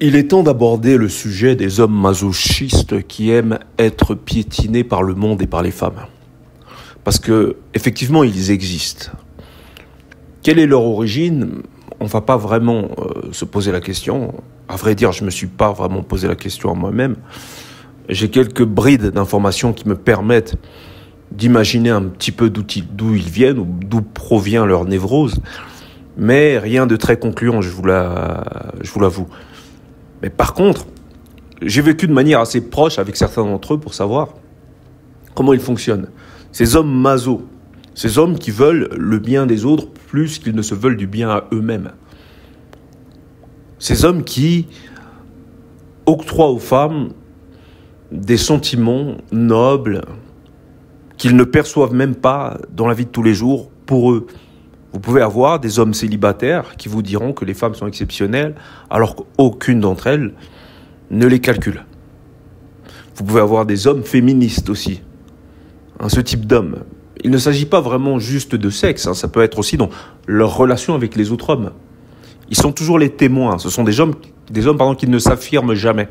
Il est temps d'aborder le sujet des hommes masochistes qui aiment être piétinés par le monde et par les femmes. Parce que, effectivement, ils existent. Quelle est leur origine ? On ne va pas vraiment se poser la question. À vrai dire, je ne me suis pas vraiment posé la question à moi-même. J'ai quelques brides d'informations qui me permettent d'imaginer un petit peu d'où ils viennent ou d'où provient leur névrose. Mais rien de très concluant, je vous l'avoue. Mais par contre, j'ai vécu de manière assez proche avec certains d'entre eux pour savoir comment ils fonctionnent. Ces hommes masos, ces hommes qui veulent le bien des autres plus qu'ils ne se veulent du bien à eux-mêmes. Ces hommes qui octroient aux femmes des sentiments nobles qu'ils ne perçoivent même pas dans la vie de tous les jours pour eux. Vous pouvez avoir des hommes célibataires qui vous diront que les femmes sont exceptionnelles alors qu'aucune d'entre elles ne les calcule. Vous pouvez avoir des hommes féministes aussi. Ce type d'hommes. Il ne s'agit pas vraiment juste de sexe, ça peut être aussi dans leur relation avec les autres hommes. Ils sont toujours les témoins. Ce sont des hommes qui ne s'affirment jamais.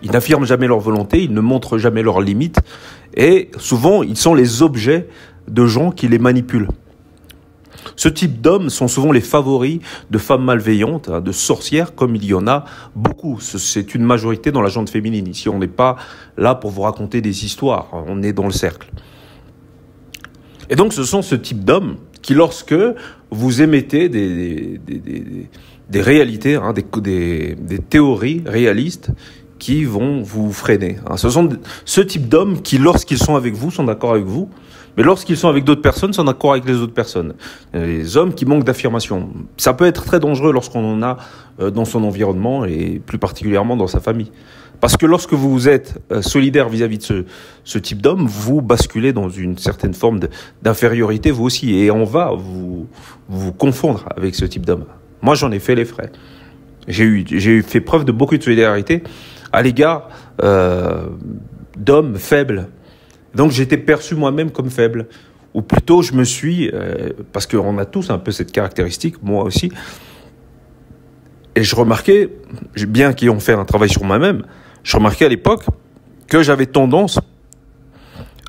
Ils n'affirment jamais leur volonté, ils ne montrent jamais leurs limites. Et souvent, ils sont les objets de gens qui les manipulent. Ce type d'hommes sont souvent les favoris de femmes malveillantes, de sorcières, comme il y en a beaucoup. C'est une majorité dans la gente féminine. Ici, on n'est pas là pour vous raconter des histoires, on est dans le cercle. Et donc, ce sont ce type d'hommes qui, lorsque vous émettez des réalités, des théories réalistes, qui vont vous freiner. Ce sont ce type d'hommes qui, lorsqu'ils sont avec vous, sont d'accord avec vous, mais lorsqu'ils sont avec d'autres personnes, sont d'accord avec les autres personnes. Les hommes qui manquent d'affirmation. Ça peut être très dangereux lorsqu'on en a dans son environnement et plus particulièrement dans sa famille. Parce que lorsque vous êtes solidaire vis-à-vis de ce type d'homme, vous basculez dans une certaine forme d'infériorité, vous aussi, et on va vous confondre avec ce type d'homme. Moi, j'en ai fait les frais. J'ai fait preuve de beaucoup de solidarité à l'égard d'hommes faibles. Donc j'étais perçu moi-même comme faible. Ou plutôt je me suis, parce qu'on a tous un peu cette caractéristique, moi aussi, et je remarquais, bien qu'ayant fait un travail sur moi-même, je remarquais à l'époque que j'avais tendance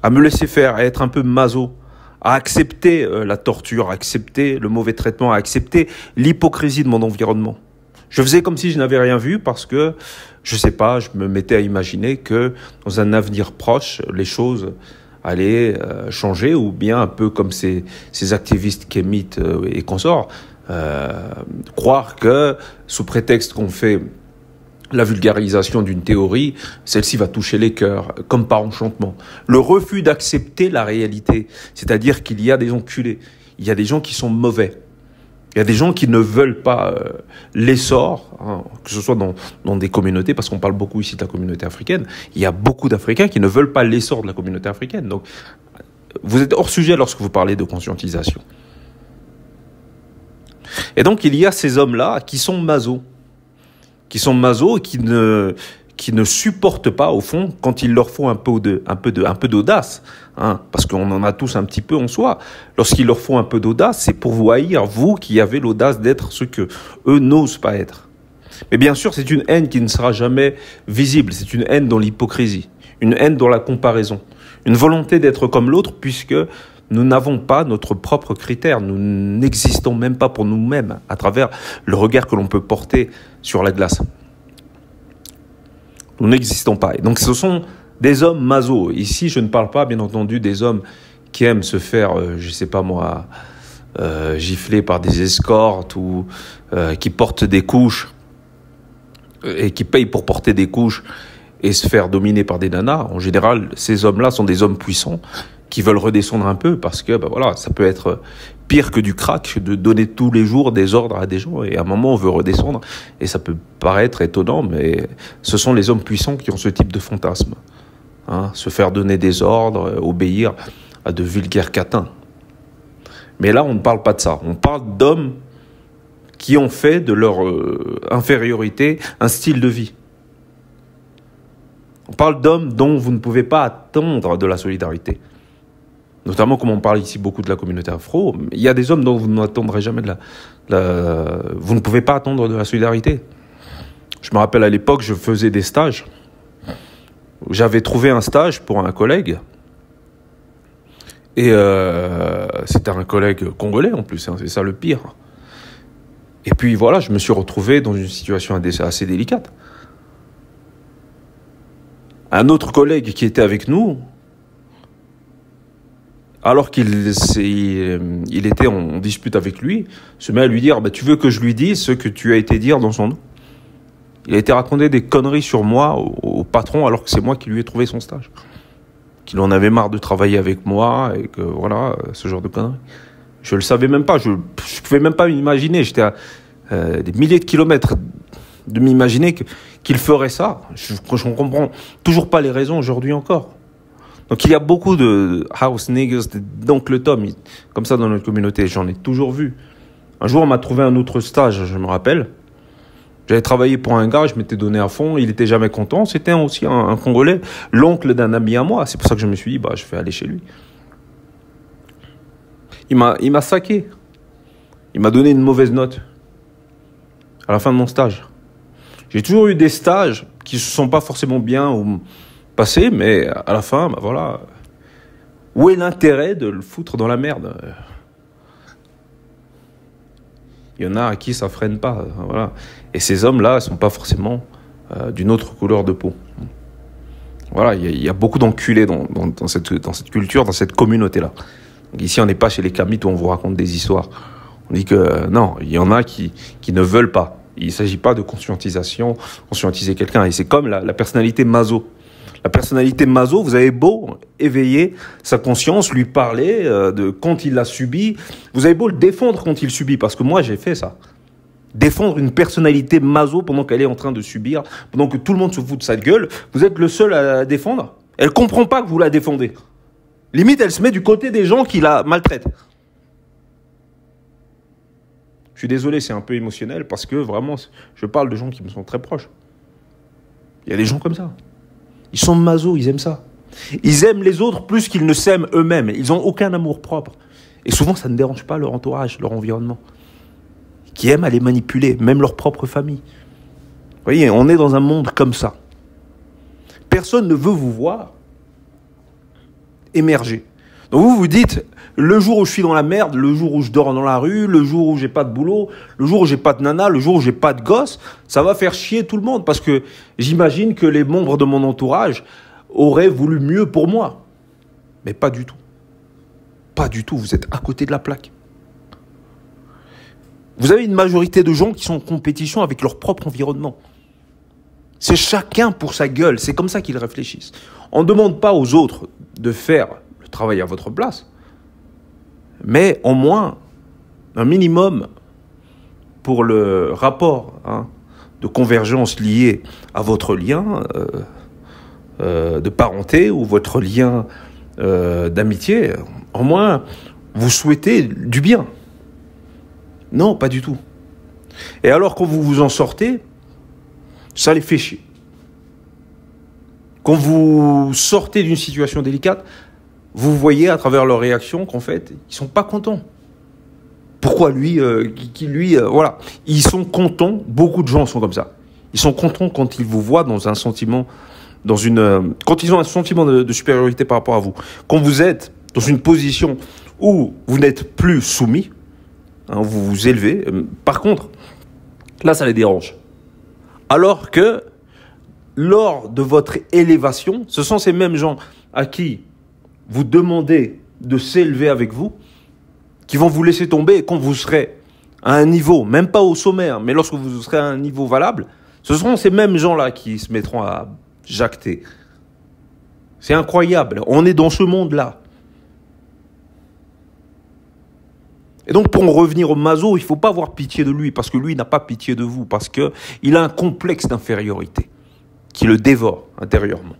à me laisser faire, à être un peu maso, à accepter la torture, à accepter le mauvais traitement, à accepter l'hypocrisie de mon environnement. Je faisais comme si je n'avais rien vu parce que, je sais pas, je me mettais à imaginer que dans un avenir proche, les choses allaient changer, ou bien un peu comme ces activistes kémites et consorts, croire que sous prétexte qu'on fait la vulgarisation d'une théorie, celle-ci va toucher les cœurs, comme par enchantement. Le refus d'accepter la réalité, c'est-à-dire qu'il y a des enculés, il y a des gens qui sont mauvais. Il y a des gens qui ne veulent pas l'essor, que ce soit dans des communautés, parce qu'on parle beaucoup ici de la communauté africaine. Il y a beaucoup d'Africains qui ne veulent pas l'essor de la communauté africaine. Donc, vous êtes hors sujet lorsque vous parlez de conscientisation. Et donc, il y a ces hommes-là qui sont masos. Et qui ne supportent pas, au fond, quand il leur faut un peu d'audace, parce qu'on en a tous un petit peu en soi. Lorsqu'il leur faut un peu d'audace, c'est pour vous haïr, vous qui avez l'audace d'être ce que eux n'osent pas être. Mais bien sûr, c'est une haine qui ne sera jamais visible. C'est une haine dans l'hypocrisie, une haine dans la comparaison, une volonté d'être comme l'autre, puisque nous n'avons pas notre propre critère. Nous n'existons même pas pour nous-mêmes à travers le regard que l'on peut porter sur la glace. Nous n'existons pas. Et donc ce sont des hommes masos. Ici, je ne parle pas, bien entendu, des hommes qui aiment se faire, gifler par des escortes ou qui portent des couches et qui payent pour porter des couches et se faire dominer par des nanas. En général, ces hommes-là sont des hommes puissants qui veulent redescendre un peu parce que, ça peut être pire que du crack de donner tous les jours des ordres à des gens, et à un moment on veut redescendre, et ça peut paraître étonnant, mais ce sont les hommes puissants qui ont ce type de fantasme. Se faire donner des ordres, obéir à de vulgaires catins. Mais là, on ne parle pas de ça. On parle d'hommes qui ont fait de leur infériorité un style de vie. On parle d'hommes dont vous ne pouvez pas attendre de la solidarité. Notamment, comme on parle ici beaucoup de la communauté afro, il y a des hommes dont vous n'attendrez jamais vous ne pouvez pas attendre de la solidarité. Je me rappelle à l'époque, je faisais des stages. J'avais trouvé un stage pour un collègue. Et c'était un collègue congolais en plus, hein, c'est ça le pire. Et puis voilà, je me suis retrouvé dans une situation assez délicate. Un autre collègue qui était avec nous, alors qu'il était en dispute avec lui, se met à lui dire bah, « Tu veux que je lui dise ce que tu as été dire dans son nom ?» Il a été raconté des conneries sur moi au patron alors que c'est moi qui lui ai trouvé son stage. Qu'il en avait marre de travailler avec moi et que voilà, ce genre de conneries. Je le savais même pas, je pouvais même pas m'imaginer, j'étais à des milliers de kilomètres de m'imaginer qu'il ferait ça. Je ne comprends toujours pas les raisons aujourd'hui encore. Donc il y a beaucoup de house niggas, d'oncle Tom, comme ça dans notre communauté, j'en ai toujours vu. Un jour on m'a trouvé un autre stage, je me rappelle. J'avais travaillé pour un gars, je m'étais donné à fond, il était jamais content. C'était aussi un Congolais, l'oncle d'un ami à moi. C'est pour ça que je me suis dit, bah, je vais aller chez lui. Il m'a saqué. Il m'a donné une mauvaise note à la fin de mon stage. J'ai toujours eu des stages qui ne se sont pas forcément bien passés, mais à la fin, bah voilà. Où est l'intérêt de le foutre dans la merde ? Il y en a à qui ça freine pas, voilà. Et ces hommes-là ne sont pas forcément d'une autre couleur de peau. Voilà, il y a beaucoup d'enculés dans cette culture, dans cette communauté-là. Donc ici, on n'est pas chez les Kamites où on vous raconte des histoires. On dit que non, il y en a qui ne veulent pas. Il ne s'agit pas de conscientiser quelqu'un. Et c'est comme la personnalité maso. La personnalité maso, vous avez beau éveiller sa conscience, lui parler de quand il l'a subi, vous avez beau le défendre quand il subit, parce que moi j'ai fait ça. Défendre une personnalité maso pendant qu'elle est en train de subir, pendant que tout le monde se fout de sa gueule, vous êtes le seul à la défendre. Elle ne comprend pas que vous la défendez. Limite, elle se met du côté des gens qui la maltraitent. Je suis désolé, c'est un peu émotionnel, parce que vraiment, je parle de gens qui me sont très proches. Il y a des gens comme ça. Ils sont masos, ils aiment ça. Ils aiment les autres plus qu'ils ne s'aiment eux-mêmes. Ils n'ont aucun amour propre. Et souvent, ça ne dérange pas leur entourage, leur environnement. Qui aiment à les manipuler, même leur propre famille. Vous voyez, on est dans un monde comme ça. Personne ne veut vous voir émerger. Donc vous vous dites, le jour où je suis dans la merde, le jour où je dors dans la rue, le jour où j'ai pas de boulot, le jour où j'ai pas de nana, le jour où j'ai pas de gosse, ça va faire chier tout le monde parce que j'imagine que les membres de mon entourage auraient voulu mieux pour moi. Mais pas du tout. Pas du tout, vous êtes à côté de la plaque. Vous avez une majorité de gens qui sont en compétition avec leur propre environnement. C'est chacun pour sa gueule, c'est comme ça qu'ils réfléchissent. On ne demande pas aux autres de faire le travail à votre place, mais au moins un minimum pour le rapport de convergence lié à votre lien de parenté ou votre lien d'amitié. Au moins, vous souhaitez du bien. Non, pas du tout. Et alors, quand vous vous en sortez, ça les fait chier. Quand vous sortez d'une situation délicate, vous voyez à travers leurs réactions qu'en fait, ils ne sont pas contents. Pourquoi lui, voilà. Ils sont contents, beaucoup de gens sont comme ça. Ils sont contents quand ils vous voient dans un sentiment, quand ils ont un sentiment de supériorité par rapport à vous. Quand vous êtes dans une position où vous n'êtes plus soumis, vous vous élevez. Par contre, là, ça les dérange. Alors que, lors de votre élévation, ce sont ces mêmes gens à qui vous demandez de s'élever avec vous, qui vont vous laisser tomber et quand vous serez à un niveau, même pas au sommet, mais lorsque vous serez à un niveau valable, ce seront ces mêmes gens-là qui se mettront à jacter. C'est incroyable. On est dans ce monde-là. Et donc, pour en revenir au maso, il ne faut pas avoir pitié de lui, parce que lui n'a pas pitié de vous, parce qu'il a un complexe d'infériorité qui le dévore intérieurement.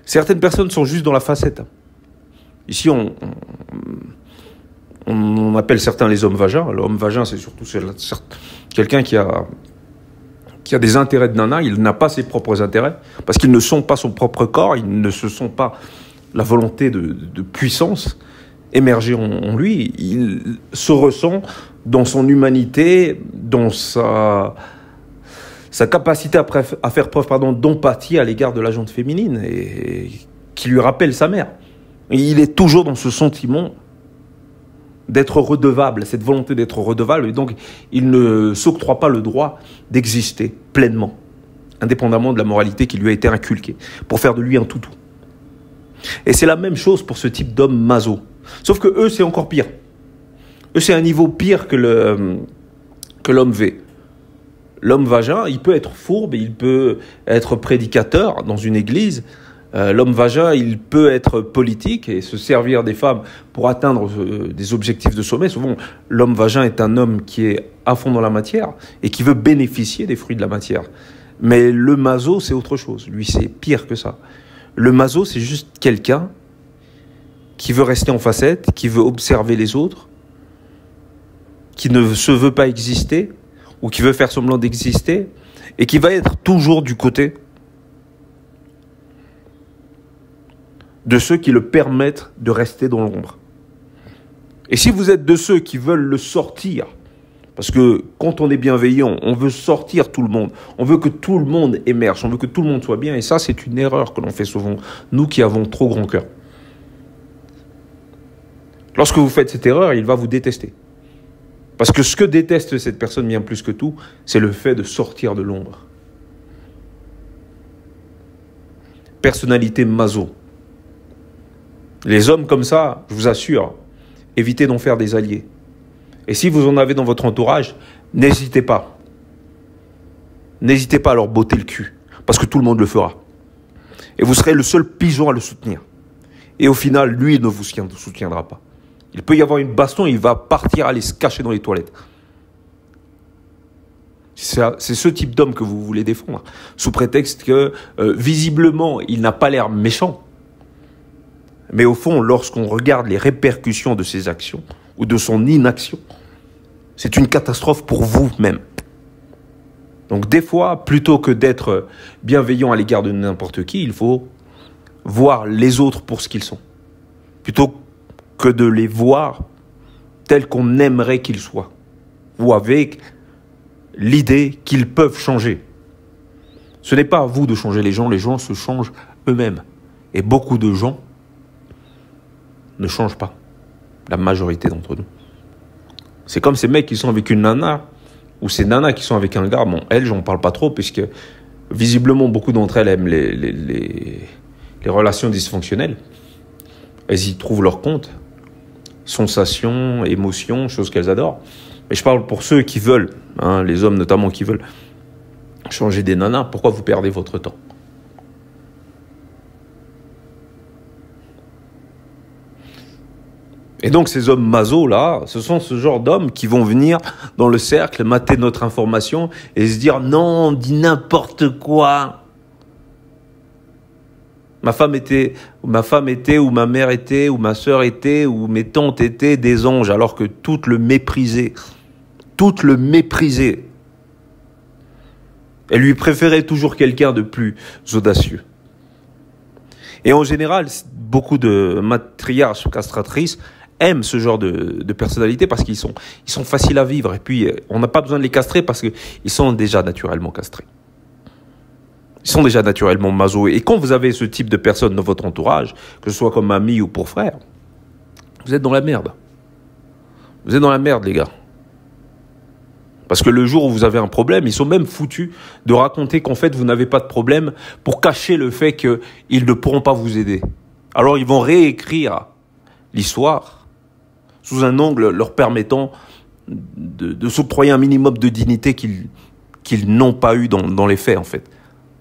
Certaines personnes sont juste dans la facette. Ici, on appelle certains les hommes vagins. L'homme vagin, c'est surtout quelqu'un qui a des intérêts de nana, il n'a pas ses propres intérêts, parce qu'ils ne sont pas son propre corps, ils ne se sont pas la volonté de puissance émerger en lui. Il se ressent dans son humanité, dans sa sa capacité à faire preuve d'empathie à l'égard de la gente féminine et qui lui rappelle sa mère. Et il est toujours dans ce sentiment d'être redevable, cette volonté d'être redevable, et donc il ne s'octroie pas le droit d'exister pleinement, indépendamment de la moralité qui lui a été inculquée, pour faire de lui un toutou. Et c'est la même chose pour ce type d'homme maso. Sauf que eux, c'est encore pire. Eux, c'est un niveau pire que l'homme V. L'homme vagin, il peut être fourbe, il peut être prédicateur dans une église. L'homme vagin, il peut être politique et se servir des femmes pour atteindre des objectifs de sommet. Souvent, l'homme vagin est un homme qui est à fond dans la matière et qui veut bénéficier des fruits de la matière. Mais le maso, c'est autre chose. Lui, c'est pire que ça. Le maso, c'est juste quelqu'un qui veut rester en facette, qui veut observer les autres, qui ne se veut pas exister ou qui veut faire semblant d'exister et qui va être toujours du côté de ceux qui le permettent de rester dans l'ombre. Et si vous êtes de ceux qui veulent le sortir, parce que quand on est bienveillant, on veut sortir tout le monde, on veut que tout le monde émerge, on veut que tout le monde soit bien, et ça c'est une erreur que l'on fait souvent, nous qui avons trop grand cœur. Lorsque vous faites cette erreur, il va vous détester. Parce que ce que déteste cette personne bien plus que tout, c'est le fait de sortir de l'ombre. Personnalité maso. Les hommes comme ça, je vous assure, évitez d'en faire des alliés. Et si vous en avez dans votre entourage, n'hésitez pas. N'hésitez pas à leur botter le cul, parce que tout le monde le fera. Et vous serez le seul pigeon à le soutenir. Et au final, lui, il ne vous soutiendra pas. Il peut y avoir une baston, il va partir aller se cacher dans les toilettes. C'est ce type d'homme que vous voulez défendre, sous prétexte que, visiblement, il n'a pas l'air méchant. Mais au fond, lorsqu'on regarde les répercussions de ses actions ou de son inaction, c'est une catastrophe pour vous-même. Donc des fois, plutôt que d'être bienveillant à l'égard de n'importe qui, il faut voir les autres pour ce qu'ils sont. Plutôt que de les voir tels qu'on aimerait qu'ils soient. Ou avec l'idée qu'ils peuvent changer. Ce n'est pas à vous de changer les gens se changent eux-mêmes. Et beaucoup de gens ne changent pas. La majorité d'entre nous. C'est comme ces mecs qui sont avec une nana, ou ces nanas qui sont avec un gars. Bon, elles, j'en parle pas trop, puisque visiblement, beaucoup d'entre elles aiment les relations dysfonctionnelles. Elles y trouvent leur compte. Sensations, émotions, choses qu'elles adorent. Mais je parle pour ceux qui veulent, les hommes notamment qui veulent changer des nanas. Pourquoi vous perdez votre temps ? Et donc ces hommes maso là, ce sont ce genre d'hommes qui vont venir dans le cercle, mater notre information et se dire non, on dit n'importe quoi. Ma femme était, ou ma mère était, ou ma sœur était, ou mes tantes étaient des anges, alors que toutes le méprisaient. Toutes le méprisaient. Elle lui préférait toujours quelqu'un de plus audacieux. Et en général, beaucoup de matriarches ou castratrices aiment ce genre de personnalité parce qu'ils sont faciles à vivre. Et puis, on n'a pas besoin de les castrer parce qu'ils sont déjà naturellement castrés. Ils sont déjà naturellement maso. Et quand vous avez ce type de personne dans votre entourage, que ce soit comme ami ou pour frère, vous êtes dans la merde. Vous êtes dans la merde, les gars. Parce que le jour où vous avez un problème, ils sont même foutus de raconter qu'en fait, vous n'avez pas de problème pour cacher le fait qu'ils ne pourront pas vous aider. Alors, ils vont réécrire l'histoire sous un angle leur permettant de s'octroyer un minimum de dignité qu'ils n'ont pas eu dans les faits, en fait.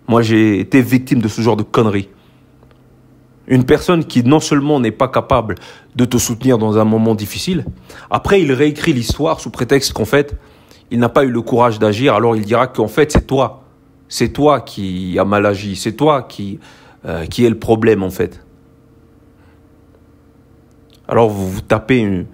Moi, j'ai été victime de ce genre de conneries. Une personne qui non seulement n'est pas capable de te soutenir dans un moment difficile, après, il réécrit l'histoire sous prétexte qu'en fait, il n'a pas eu le courage d'agir, alors il dira qu'en fait, c'est toi. C'est toi qui as mal agi, c'est toi qui est le problème, en fait. Alors vous vous tapez une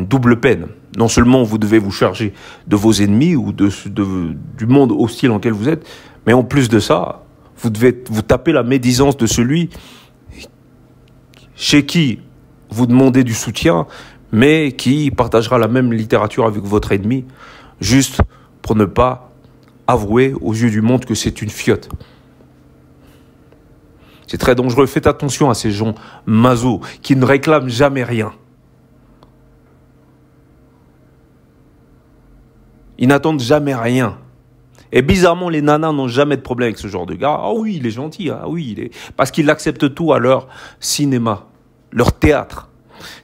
double peine. Non seulement vous devez vous charger de vos ennemis ou du monde hostile dans lequel vous êtes, mais en plus de ça, vous devez vous taper la médisance de celui chez qui vous demandez du soutien, mais qui partagera la même littérature avec votre ennemi, juste pour ne pas avouer aux yeux du monde que c'est une fiotte. C'est très dangereux. Faites attention à ces gens maso qui ne réclament jamais rien. Ils n'attendent jamais rien. Et bizarrement, les nanas n'ont jamais de problème avec ce genre de gars. Ah oui, il est gentil. Ah oui, parce qu'ils acceptent tout à leur cinéma, leur théâtre.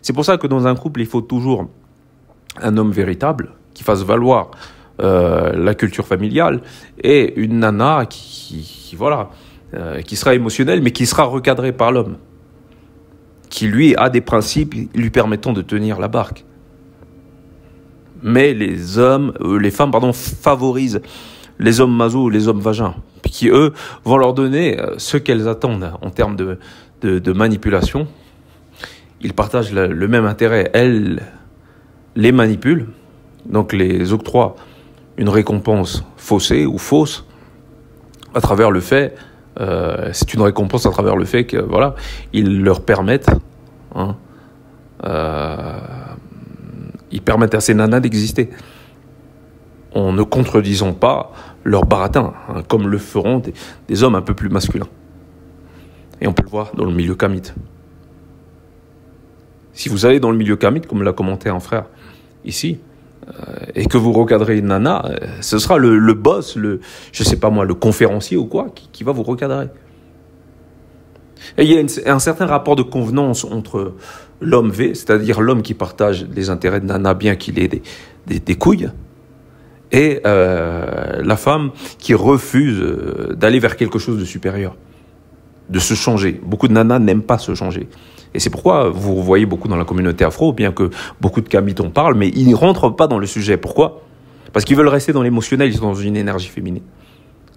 C'est pour ça que dans un couple, il faut toujours un homme véritable qui fasse valoir la culture familiale et une nana qui sera émotionnelle, mais qui sera recadrée par l'homme, qui lui a des principes lui permettant de tenir la barque. Mais les femmes favorisent les hommes maso ou les hommes vagins, qui eux vont leur donner ce qu'elles attendent en termes de manipulation. Ils partagent le même intérêt. Elles les manipulent, donc les octroient une récompense faussée ou fausse à travers le fait. C'est une récompense à travers le fait que ils leur permettent. Ils permettent à ces nanas d'exister en ne contredisant pas leur baratin, comme le feront des hommes un peu plus masculins. Et on peut le voir dans le milieu kamite. Si vous allez dans le milieu kamite, comme l'a commenté un frère ici, et que vous recadrez une nana, ce sera le boss, le conférencier ou quoi, qui va vous recadrer. Et il y a un certain rapport de convenance entre l'homme V, c'est-à-dire l'homme qui partage les intérêts de nana bien qu'il ait des couilles, et la femme qui refuse d'aller vers quelque chose de supérieur, de se changer. Beaucoup de nanas n'aiment pas se changer. Et c'est pourquoi vous voyez beaucoup dans la communauté afro, bien que beaucoup de kamites en parlent, mais ils ne rentrent pas dans le sujet. Pourquoi ? Parce qu'ils veulent rester dans l'émotionnel, ils sont dans une énergie féminine.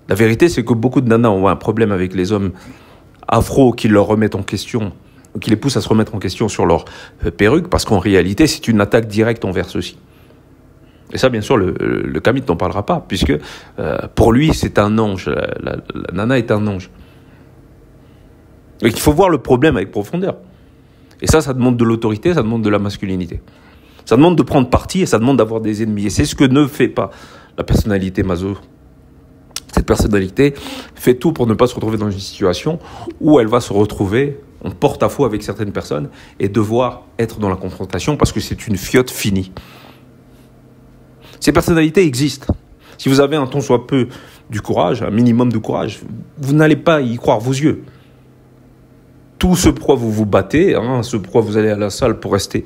La vérité, c'est que beaucoup de nanas ont un problème avec les hommes afro qui leur remettent en question, qui les poussent à se remettre en question sur leur perruque, parce qu'en réalité, c'est une attaque directe envers ceux-ci. Et ça, bien sûr, le kamite n'en parlera pas, puisque pour lui, c'est un ange. La nana est un ange. Et il faut voir le problème avec profondeur. Et ça demande de l'autorité, ça demande de la masculinité. Ça demande de prendre parti et ça demande d'avoir des ennemis. Et c'est ce que ne fait pas la personnalité maso. Cette personnalité fait tout pour ne pas se retrouver dans une situation où elle va se retrouver en porte-à-faux avec certaines personnes et devoir être dans la confrontation parce que c'est une fiotte finie. Ces personnalités existent. Si vous avez un tant soit peu du courage, un minimum de courage, vous n'allez pas y croire vos yeux. Tout ce pourquoi vous vous battez, ce pourquoi vous allez à la salle pour rester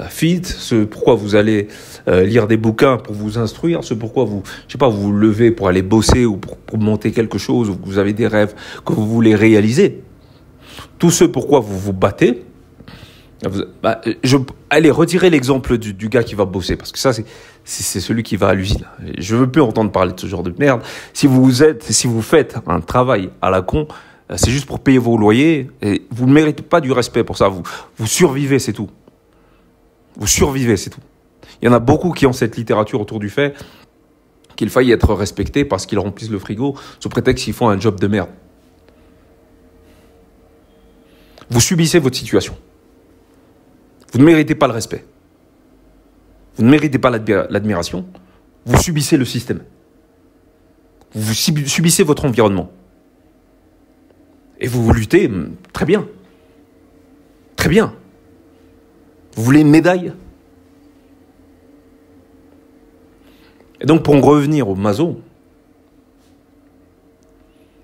fit, ce pourquoi vous allez lire des bouquins pour vous instruire, ce pourquoi vous vous levez pour aller bosser ou pour monter quelque chose, ou que vous avez des rêves que vous voulez réaliser. Tout ce pourquoi vous vous battez. Allez, retirez l'exemple du gars qui va bosser, parce que ça, c'est celui qui va à l'usine. Je veux plus entendre parler de ce genre de merde. Si vous faites un travail à la con, c'est juste pour payer vos loyers, et vous ne méritez pas du respect pour ça. Vous survivez, c'est tout. Vous survivez, c'est tout. Il y en a beaucoup qui ont cette littérature autour du fait qu'il faille être respecté parce qu'ils remplissent le frigo sous prétexte qu'ils font un job de merde. Vous subissez votre situation. Vous ne méritez pas le respect. Vous ne méritez pas l'admiration. Vous subissez le système. Vous subissez votre environnement. Et vous luttez très bien. Très bien. Vous voulez une médaille ? Et donc, pour en revenir au maso,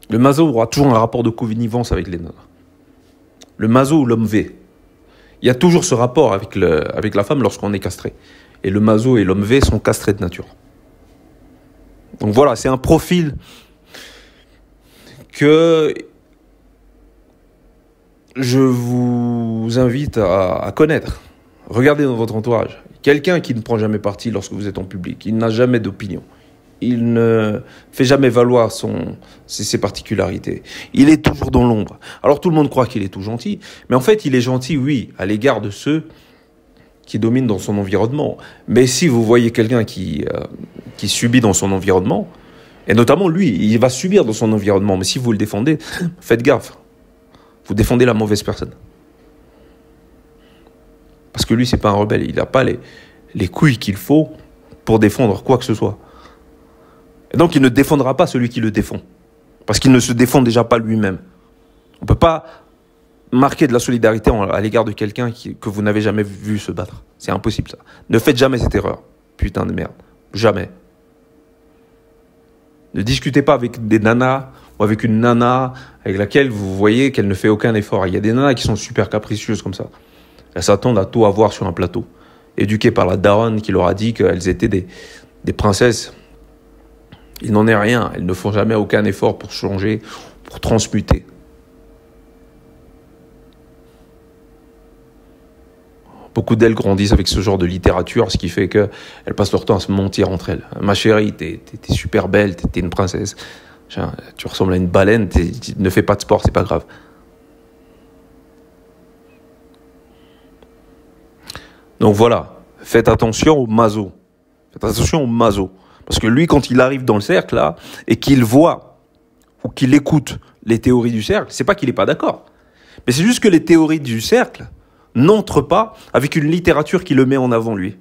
le maso aura toujours un rapport de connivence avec les nanas. Le maso ou l'homme V, il y a toujours ce rapport avec la femme lorsqu'on est castré. Et le maso et l'homme V sont castrés de nature. Donc voilà, c'est un profil que je vous invite à connaître. Regardez dans votre entourage. Quelqu'un qui ne prend jamais parti lorsque vous êtes en public. Il n'a jamais d'opinion. Il ne fait jamais valoir ses particularités. Il est toujours dans l'ombre. Alors tout le monde croit qu'il est tout gentil. Mais en fait, il est gentil, oui, à l'égard de ceux qui dominent dans son environnement. Mais si vous voyez quelqu'un qui subit dans son environnement, et notamment lui, il va subir dans son environnement. Mais si vous le défendez, faites gaffe. Vous défendez la mauvaise personne. Parce que lui, c'est pas un rebelle. Il n'a pas les couilles qu'il faut pour défendre quoi que ce soit. Et donc, donc il ne défendra pas celui qui le défend. Parce qu'il ne se défend déjà pas lui-même. On ne peut pas marquer de la solidarité à l'égard de quelqu'un que vous n'avez jamais vu se battre. C'est impossible ça. Ne faites jamais cette erreur. Putain de merde. Jamais. Ne discutez pas avec des nanas ou avec une nana avec laquelle vous voyez qu'elle ne fait aucun effort. Il y a des nanas qui sont super capricieuses comme ça. Elles s'attendent à tout avoir sur un plateau. Éduquées par la daronne qui leur a dit qu'elles étaient des princesses. Il n'en est rien. Elles ne font jamais aucun effort pour changer, pour transmuter. Beaucoup d'elles grandissent avec ce genre de littérature, ce qui fait qu'elles passent leur temps à se mentir entre elles. Ma chérie, t'es super belle, t'es une princesse. Tu ressembles à une baleine, ne fais pas de sport, c'est pas grave. Donc voilà, faites attention aux masos. Faites attention aux masos. Parce que lui, quand il arrive dans le cercle, là, et qu'il voit ou qu'il écoute les théories du cercle, c'est pas qu'il n'est pas d'accord. Mais c'est juste que les théories du cercle n'entrent pas avec une littérature qui le met en avant, lui.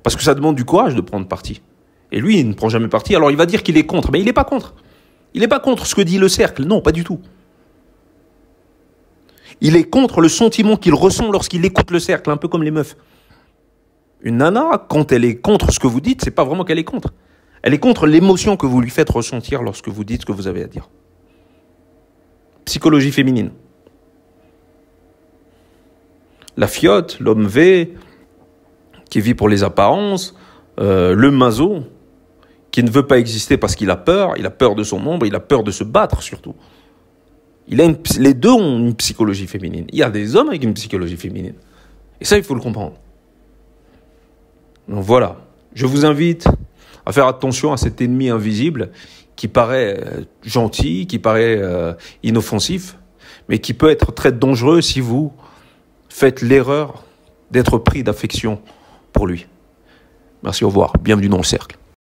Parce que ça demande du courage de prendre parti. Et lui, il ne prend jamais parti. Alors il va dire qu'il est contre. Mais il n'est pas contre. Il n'est pas contre ce que dit le cercle. Non, pas du tout. Il est contre le sentiment qu'il ressent lorsqu'il écoute le cercle, un peu comme les meufs. Une nana, quand elle est contre ce que vous dites, c'est pas vraiment qu'elle est contre. Elle est contre l'émotion que vous lui faites ressentir lorsque vous dites ce que vous avez à dire. Psychologie féminine. La fiotte, l'homme V, qui vit pour les apparences, le maso, qui ne veut pas exister parce qu'il a peur de son ombre, il a peur de se battre surtout. Les deux ont une psychologie féminine. Il y a des hommes avec une psychologie féminine. Et ça, il faut le comprendre. Donc voilà, je vous invite à faire attention à cet ennemi invisible qui paraît gentil, qui paraît inoffensif, mais qui peut être très dangereux si vous faites l'erreur d'être pris d'affection pour lui. Merci, au revoir. Bienvenue dans le cercle.